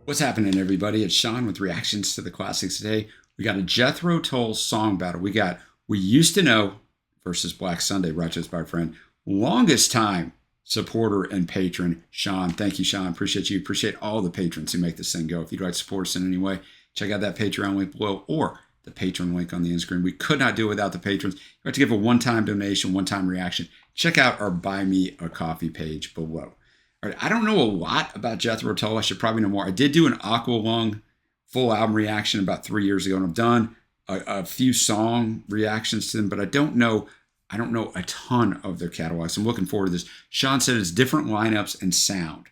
What's happening, everybody? It's Sean with reactions to the classics today. We got a Jethro Tull song battle. We got We Used to Know versus Black Sunday, Righteous by Friend. Longest time supporter and patron, Sean. Thank you, Sean. Appreciate you. Appreciate all the patrons who make this thing go. If you'd like to support us in any way, check out that Patreon link below or the patron link on the end screen. We could not do it without the patrons. You have to give a one-time donation, one-time reaction. Check out our Buy Me a Coffee page below. All right, I don't know a lot about Jethro Tull. I should probably know more. I did do an Aqualung full album reaction about 3 years ago, and I've done a few song reactions to them, but I don't know a ton of their catalog. So I'm looking forward to this. Sean said it's different lineups and sound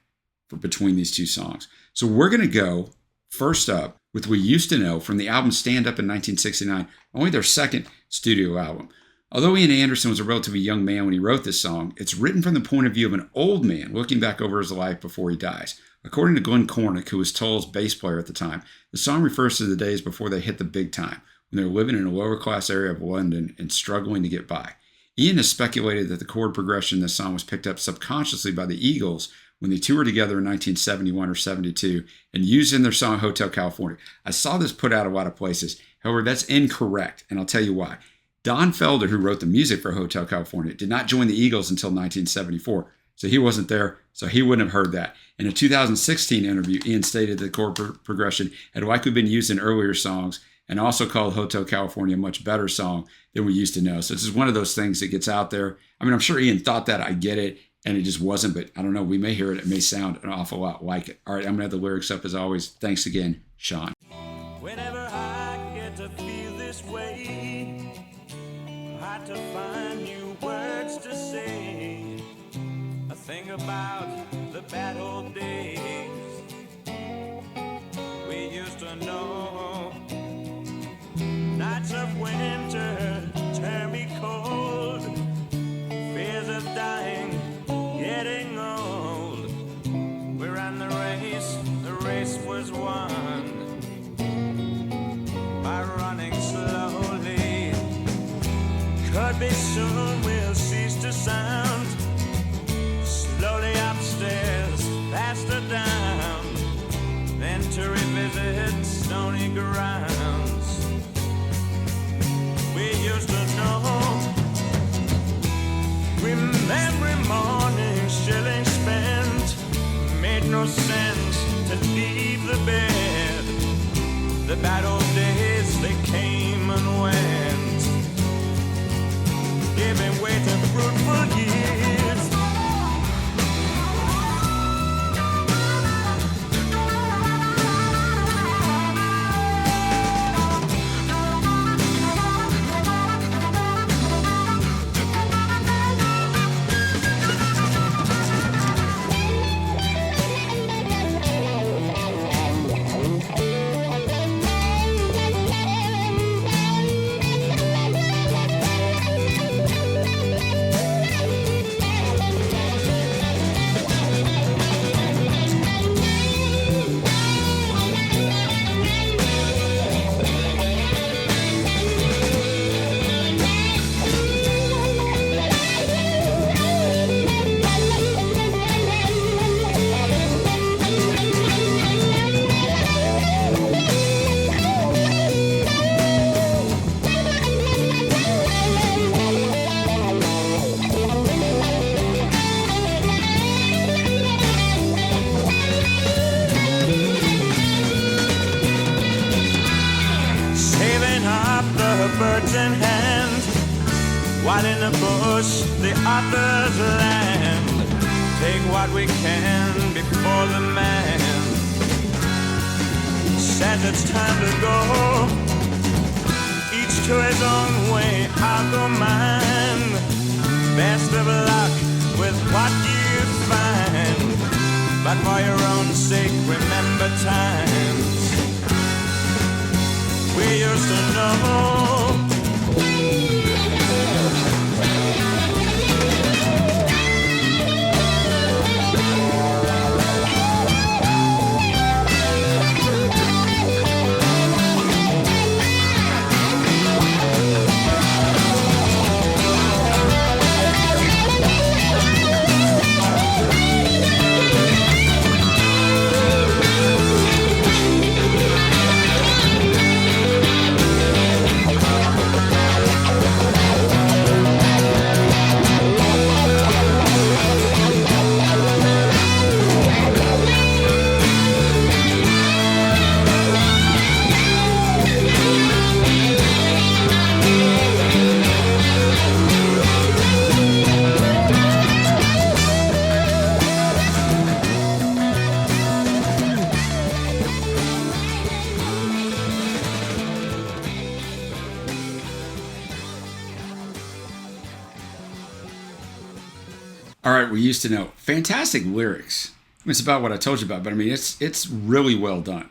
for between these two songs. So we're going to go first up with We Used to Know from the album Stand Up in 1969, only their second studio album. Although Ian Anderson was a relatively young man when he wrote this song, it's written from the point of view of an old man looking back over his life before he dies. According to Glenn Cornick, who was Tull's bass player at the time, the song refers to the days before they hit the big time, when they were living in a lower-class area of London and struggling to get by. Ian has speculated that the chord progression in this song was picked up subconsciously by the Eagles when they toured together in 1971 or 72 and used in their song Hotel California. I saw this put out a lot of places. However, that's incorrect, and I'll tell you why. Don Felder, who wrote the music for Hotel California, did not join the Eagles until 1974, so he wasn't there, so he wouldn't have heard that. In a 2016 interview, Ian stated that the chord progression had likely been used in earlier songs and also called Hotel California a much better song than We Used to Know. So it's just one of those things that gets out there. I mean, I'm sure Ian thought that. I get it, and it just wasn't, but I don't know. We may hear it. It may sound an awful lot like it. All right, I'm going to have the lyrics up as always. Thanks again, Sean. Whenever I get to feel this way, hard to find new words to say. I think about the bad old days we used to know. Nights of winter turn me cold. Fears of dying, getting old. We ran the race was won by running slowly. Could be soon we'll cease to sound. Slowly upstairs, faster down, then to revisit stony grounds we used to know. Remember mornings shilling spent, made no sense to leave the bed. The bad old days, they came and went, giving way to fruitful years. Birds in hand, while in the bush the others land. Take what we can before the man says it's time to go. Each to his own way, I'll go mine. Best of luck with what you find, but for your own sake remember times we used to know. All right, we used to know. Fantastic lyrics. I mean, it's about what I told you about, but I mean, it's really well done.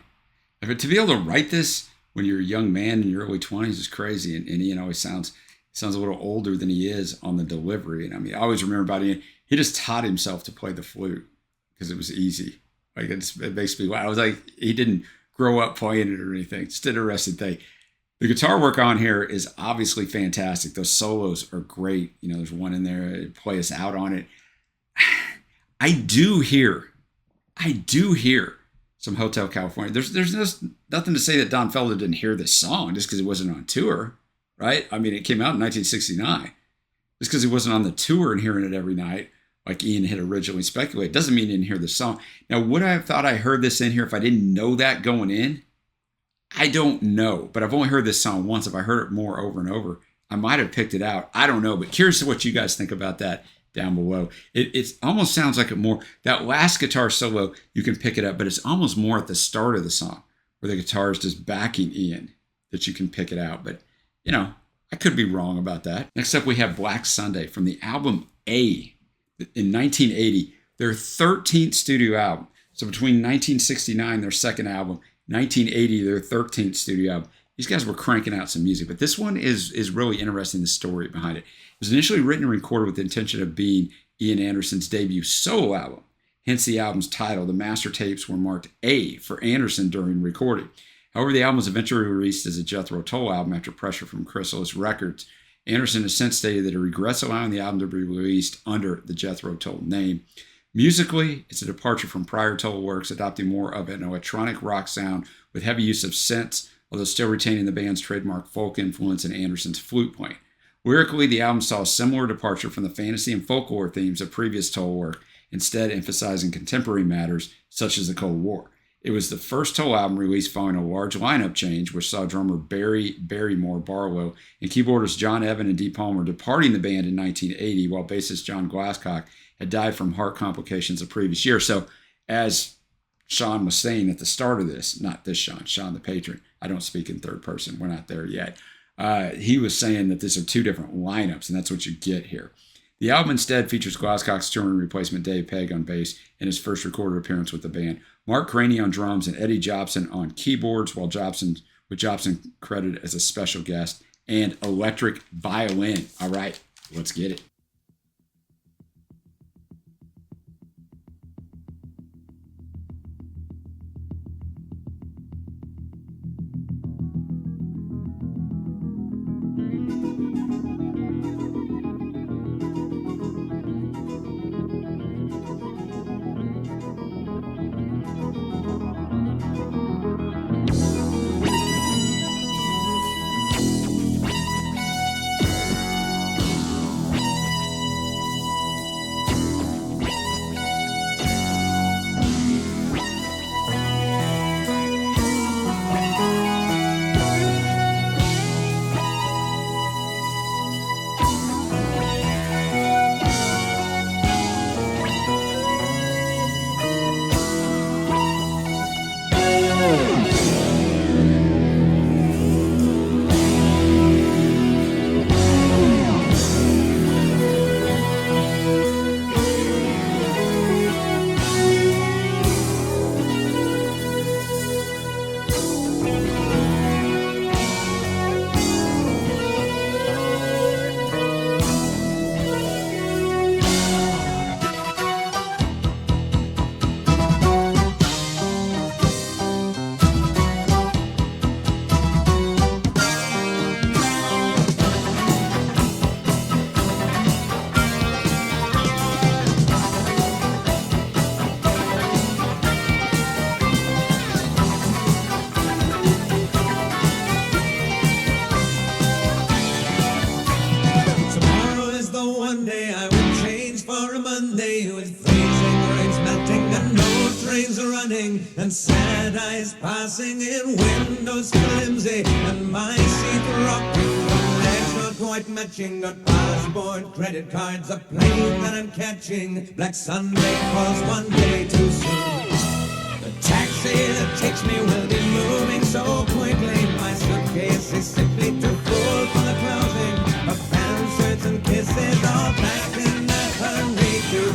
I mean, to be able to write this when you're a young man in your early 20s is crazy. And Ian always sounds a little older than he is on the delivery. And I mean, I always remember about Ian, he just taught himself to play the flute because it was easy. Like, it makes me laugh. I was like, he didn't grow up playing it or anything. Just an interesting thing. The guitar work on here is obviously fantastic. Those solos are great. You know, there's one in there, play us out on it. I do hear some Hotel California. There's nothing to say that Don Felder didn't hear this song just because he wasn't on tour, right? I mean, it came out in 1969. Just because he wasn't on the tour and hearing it every night, like Ian had originally speculated, doesn't mean he didn't hear the song. Now, would I have thought I heard this in here if I didn't know that going in? I don't know, but I've only heard this song once. If I heard it more over and over, I might have picked it out. I don't know, but curious what you guys think about that down below. It almost sounds like that last guitar solo, you can pick it up, but it's almost more at the start of the song where the guitar is just backing Ian that you can pick it out. But, you know, I could be wrong about that. Next up, we have Black Sunday from the album A in 1980, their 13th studio album. So between 1969, their second album, 1980, their 13th studio album. These guys were cranking out some music, but this one is really interesting, the story behind it. It was initially written and recorded with the intention of being Ian Anderson's debut solo album. Hence the album's title. The master tapes were marked A for Anderson during recording. However, the album was eventually released as a Jethro Tull album after pressure from Chrysalis Records. Anderson has since stated that he regrets allowing the album to be released under the Jethro Tull name. Musically, it's a departure from prior Tull works, adopting more of an electronic rock sound with heavy use of synths, although still retaining the band's trademark folk influence and Anderson's flute playing. Lyrically, the album saw a similar departure from the fantasy and folklore themes of previous Tull work, instead emphasizing contemporary matters such as the Cold War. It was the first Tull album released following a large lineup change, which saw drummer Barry Barrymore Barlow and keyboardist John Evan and Dee Palmer departing the band in 1980, while bassist John Glasscock had died from heart complications the previous year. So, as Sean was saying at the start of this, not this Sean the patron, I don't speak in third person, we're not there yet. He was saying that these are two different lineups, and that's what you get here. The album instead features Glasscock's touring replacement Dave Pegg on bass in his first recorded appearance with the band, Mark Craney on drums, and Eddie Jobson on keyboards, with Jobson credited as a special guest, and electric violin. All right, let's get it. And sad eyes passing in windows flimsy, and my seat rocking, but legs not quite matching. Got passport, credit cards, a plane that I'm catching. Black Sunday falls one day too soon. The taxi that takes me will be moving so quickly. My suitcase is simply too full for the clothing. My pants, shirts, and kisses all packed in a hurry to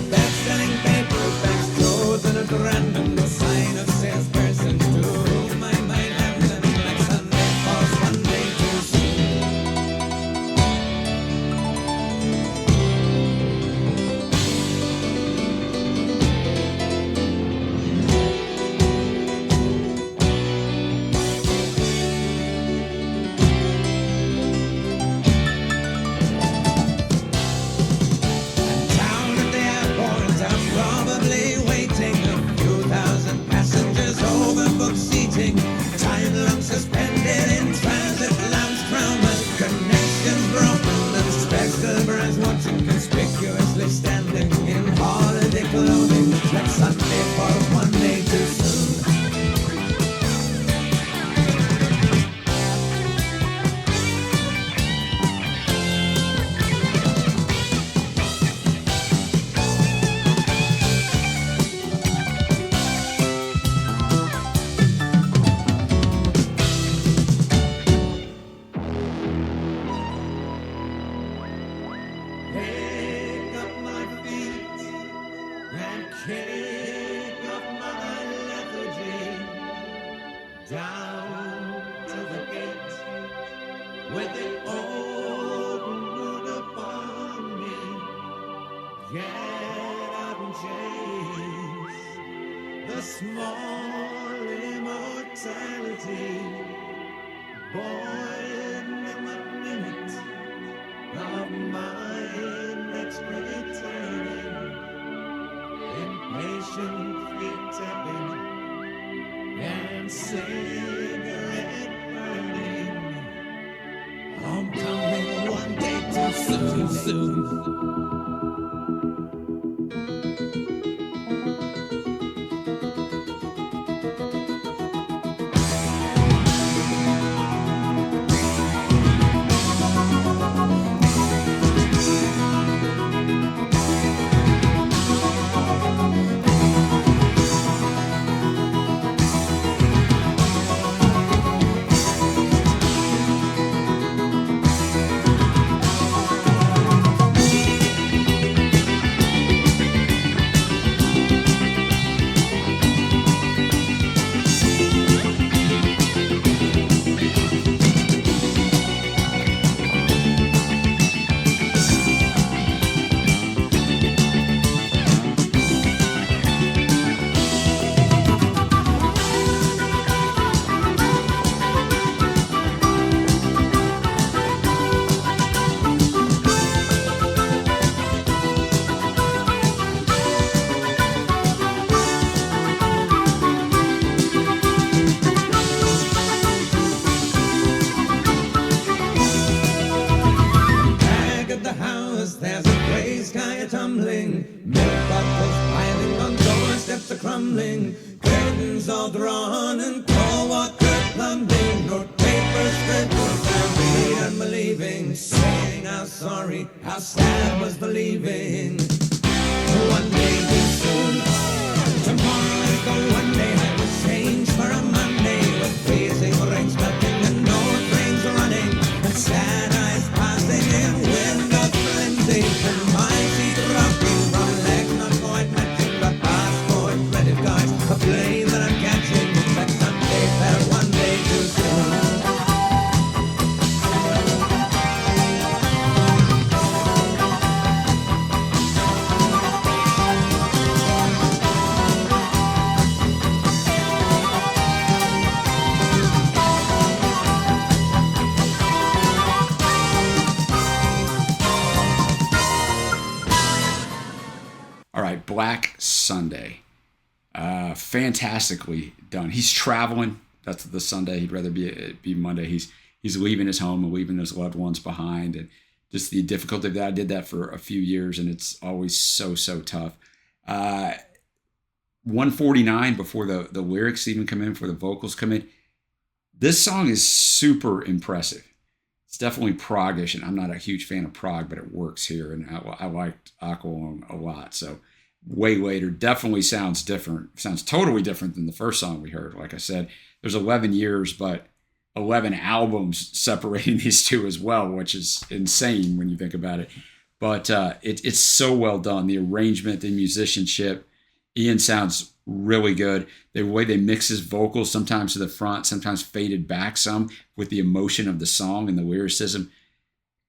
with the old mood upon me. Get out and chase the small immortality. Born in the minute of my next returning, impatient feet tapping and cigarette burning. I'm coming one day too soon. There's a gray sky tumbling, milk bottles piling on doorsteps are crumbling, curtains all drawn and cold water plumbing, note paper scribbled and read unbelieving, saying how sorry, how sad was the leaving. One day too soon, tomorrow is the one day I would change for a Monday, with freezing rain melting and no trains running, and sad eyes passing in windows flimsy, and my seat rocking from legs not quite matching the passport credit cards, a plane that I'm catching, but someday there one day too soon. All right, Black Sunday. Fantastically done. He's traveling. That's the Sunday. He'd rather be Monday. He's leaving his home and leaving his loved ones behind, and just the difficulty of that. I did that for a few years, and it's always so tough. 149 before the lyrics even come in, before the vocals come in. This song is super impressive. It's definitely prog-ish, and I'm not a huge fan of prog, but it works here, and I liked Aqualung a lot. So way later, definitely sounds different. Sounds totally different than the first song we heard. Like I said, there's 11 years, but 11 albums separating these two as well, which is insane when you think about it. But it's so well done. The arrangement, the musicianship. Ian sounds really good. The way they mix his vocals, sometimes to the front, sometimes faded back some with the emotion of the song and the lyricism.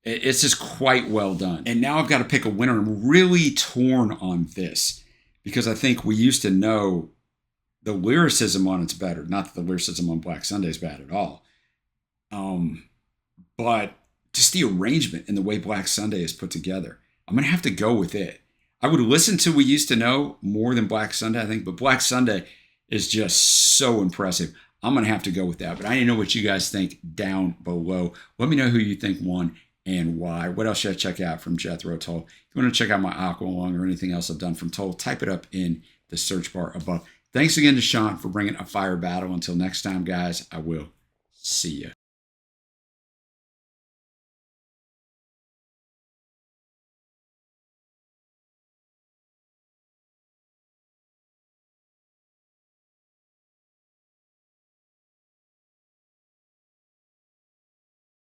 It's just quite well done. And now I've got to pick a winner. I'm really torn on this because I think we used to know the lyricism on it's better. Not that the lyricism on Black Sunday is bad at all. But just the arrangement and the way Black Sunday is put together. I'm going to have to go with it. I would listen to We Used to Know more than Black Sunday, I think, but Black Sunday is just so impressive. I'm going to have to go with that, but I didn't know what you guys think down below. Let me know who you think won and why. What else should I check out from Jethro Tull? If you want to check out my Aqualung or anything else I've done from Tull, type it up in the search bar above. Thanks again to Sean for bringing a fire battle. Until next time, guys, I will see you.